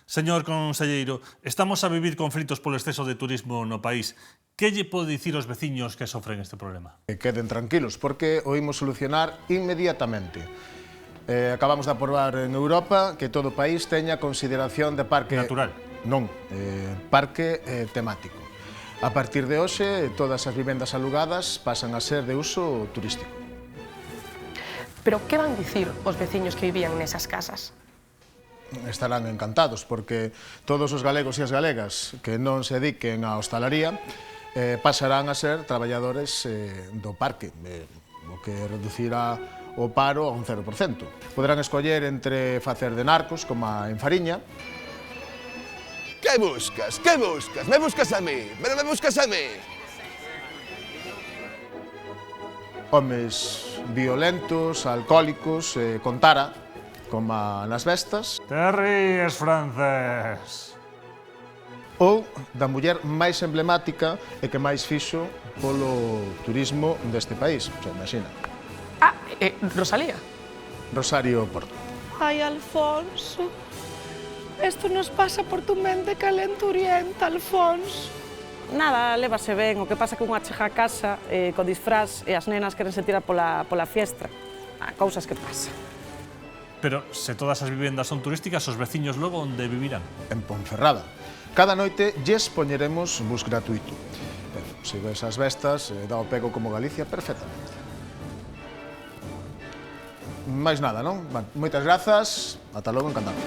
Señor conselleiro, estamos a vivir conflitos polo exceso de turismo no país. Que lle pode dicir aos veciños que sofren este problema? Que queden tranquilos, porque o imos solucionar inmediatamente. Acabamos de aprobar en Europa que todo o país teña consideración de parque... Natural? Non, parque temático. A partir de hoxe, todas as vivendas alugadas pasan a ser de uso turístico. Pero que van dicir os veciños que vivían nesas casas? Estarán encantados, porque todos os galegos e as galegas que non se dediquen á hostalaría pasarán a ser traballadores do parque, o que reducirá o paro a un 0%. Poderán escoller entre facer de narcos, como en Fariña. Que buscas? Que buscas? Me buscas a mí, pero me buscas a mí. Homes violentos, alcohólicos, con tara, como nas vestas. Te ríes, francés. Ou da muller máis emblemática e que máis fixo polo turismo deste país. O sea, imagina. Rosalía. Rosario Porto. Ai, Alfonso, esto nos pasa por tu mente calenturienta, Alfonso. Nada, lévase ben, o que pasa que unha chega a casa co disfraz e as nenas queren se tirar pola fiestra. Cousas que pasan. Pero se todas as vivendas son turísticas, os veciños logo onde vivirán? En Ponferrada. Cada noite lles poñeremos bus gratuito. Se ves as vestas, dá o pego como Galicia perfectamente. Máis nada, non? Moitas grazas, ata logo, encantado.